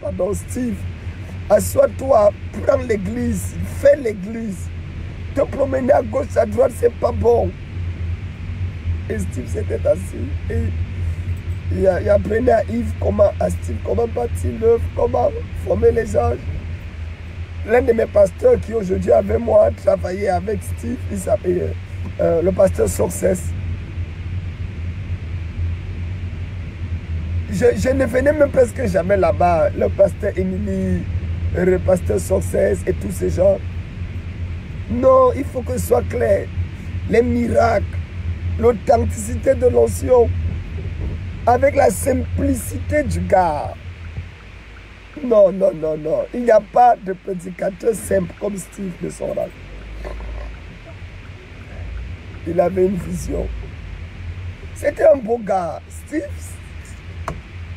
pardon, Steve, assois-toi, prends l'église, fais l'église. Te promener à gauche, à droite, c'est pas bon. Et Steve s'était assis et il apprenait à Yves à Steve, comment bâtir l'œuvre, comment former les anges. L'un de mes pasteurs qui aujourd'hui avec moi travaillait avec Steve, il s'appelait le pasteur Success. Je ne venais même presque jamais là-bas, le pasteur Emily, le pasteur Success et tous ces gens. Non, il faut que ce soit clair. Les miracles, l'authenticité de l'onction, avec la simplicité du gars. Non, non, non, non. Il n'y a pas de prédicateur simple comme Steve de son rang. Il avait une vision. C'était un beau gars. Steve,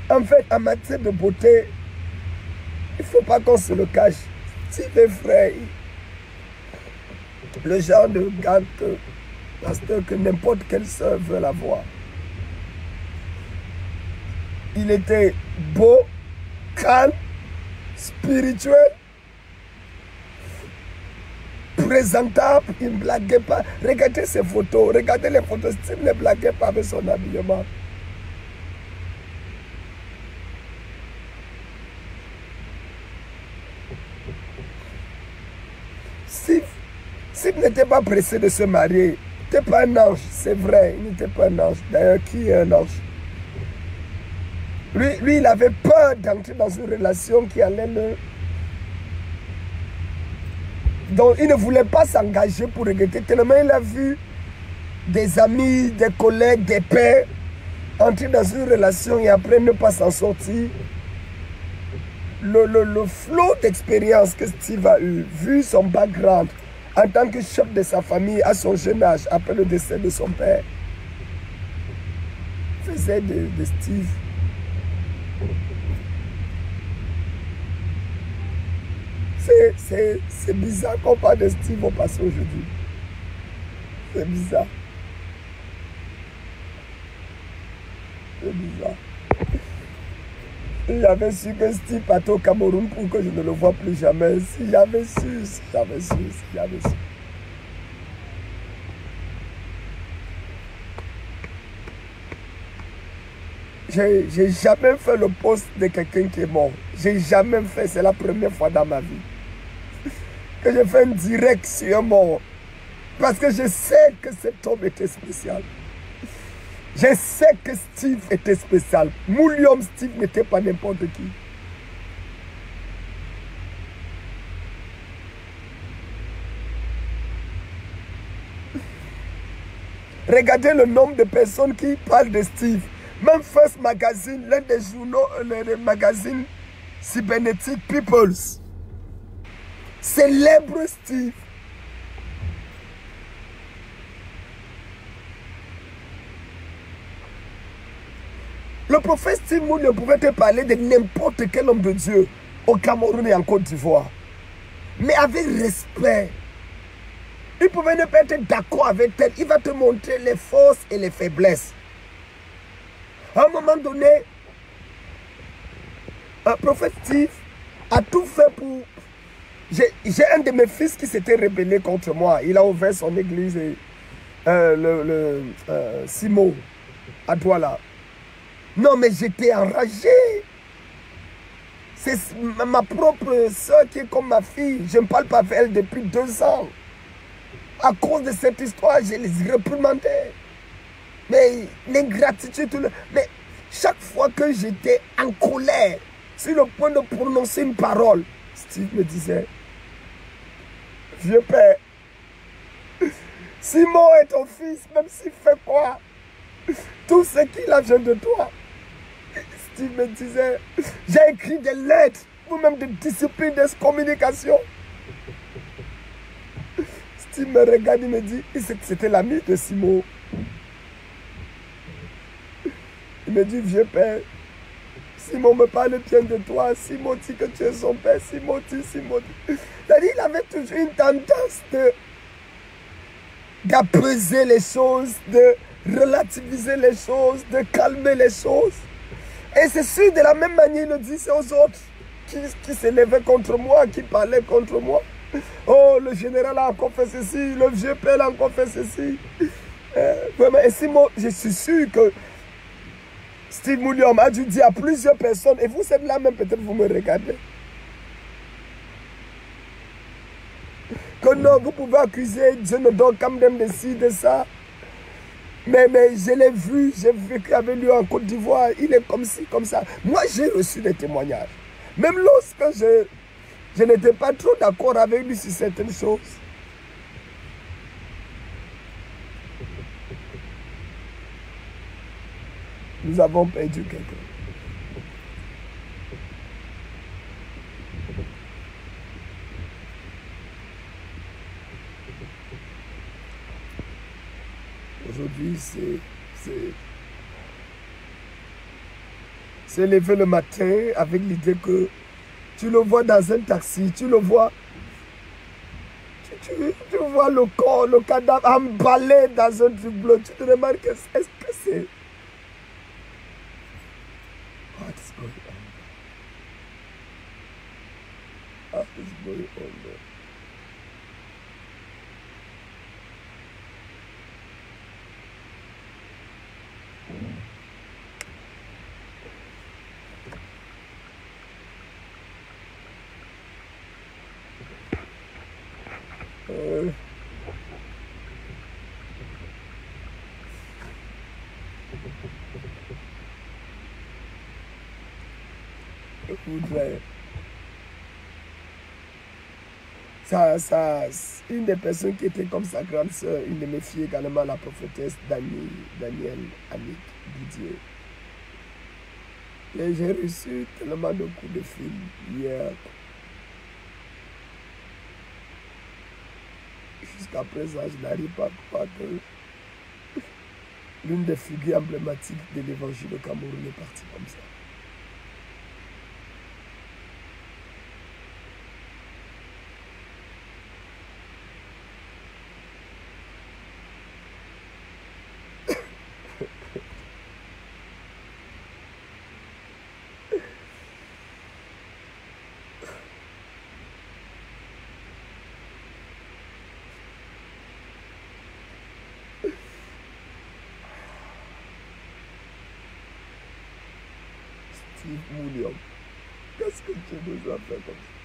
en fait, en matière de beauté, il ne faut pas qu'on se le cache. Steve est frais. Le genre de gars que n'importe quelle soeur veut l'avoir. Il était beau, calme, spirituel, présentable, il ne blaguait pas. Regardez ses photos, regardez les photos, Steve ne blaguait pas avec son habillement. Steve n'était pas pressé de se marier. Il n'était pas un ange, c'est vrai, il n'était pas un ange. D'ailleurs, qui est un ange? Lui, il avait peur d'entrer dans une relation qui allait le... Donc, il ne voulait pas s'engager pour regretter. Tellement il a vu des amis, des collègues, des pères entrer dans une relation et après ne pas s'en sortir. Le flot d'expérience que Steve a eu, vu son background en tant que chef de sa famille à son jeune âge, après le décès de son père, faisait de Steve c'est bizarre qu'on parle de Steve au passé aujourd'hui. C'est bizarre. C'est bizarre. Si j'avais su que Steve partait au Cameroun pour que je ne le vois plus jamais. Si j'avais su, si j'avais su, si j'avais su. J'ai jamais fait le poste de quelqu'un qui est mort. J'ai jamais fait, c'est la première fois dans ma vie que je fais un direct sur un mort. Parce que je sais que cet homme était spécial. Je sais que Steve était spécial. Moulium Steve n'était pas n'importe qui. Regardez le nombre de personnes qui parlent de Steve. Même First Magazine, l'un des journaux, le magazine cybernétique Peoples, célèbre Steve. Le prophète Steve ne pouvait te parler de n'importe quel homme de Dieu au Cameroun et en Côte d'Ivoire. Mais avec respect. Il pouvait ne pas être d'accord avec elle. Il va te montrer les forces et les faiblesses. À un moment donné, un prophète Steve a tout fait pour... J'ai un de mes fils qui s'était rébellé contre moi. Il a ouvert son église, et, Simo, à Douala. Non, mais j'étais enragé. C'est ma propre soeur qui est comme ma fille. Je ne parle pas avec elle depuis 2 ans. À cause de cette histoire, je les réprimandais. Mais l'ingratitude, mais chaque fois que j'étais en colère, sur le point de prononcer une parole, Steve me disait, vieux père, Simon est ton fils, même s'il fait quoi, tout ce qu'il a besoin de toi. Steve me disait, j'ai écrit des lettres, ou même de discipline, de communication. Steve me regarde, il me dit, c'était l'ami de Simon. Il me dit, vieux père, Simon me parle bien de toi, Simon dit que tu es son père, Simon dit. C'est-à-dire, il avait toujours une tendance d'apaiser les choses, de relativiser les choses, de calmer les choses. Et c'est sûr, de la même manière, il le dit aux autres. qui s'élevait contre moi, qui parlait contre moi. Oh, le général a encore fait ceci, le vieux père a encore fait ceci. Vraiment, et si moi, je suis sûr que Steve Mulliam a dû dire à plusieurs personnes, et vous êtes là même, peut-être vous me regardez, que non, vous pouvez accuser Dieu ne donne quand même de ci, de ça. Mais je l'ai vu, j'ai vécu avec lui en Côte d'Ivoire, il est comme ci, comme ça. Moi, j'ai reçu des témoignages. Même lorsque je n'étais pas trop d'accord avec lui sur certaines choses. Nous avons perdu quelqu'un. Aujourd'hui, c'est levé le matin avec l'idée que tu le vois dans un taxi, tu le vois, tu vois le corps, le cadavre emballé dans un truc bleu. Tu te demandes, est-ce que c'est... What is going on? What is going on? Une des personnes qui était comme sa grande sœur, une de mes filles également, la prophétesse Daniel Annick Didier. Et j'ai reçu tellement de coups de fil hier. Jusqu'à présent, je n'arrive pas à croire que l'une des figures emblématiques de l'évangile au Cameroun est partie comme ça. Steve Mulliam. Qu'est-ce que tu nous as fait comme ça?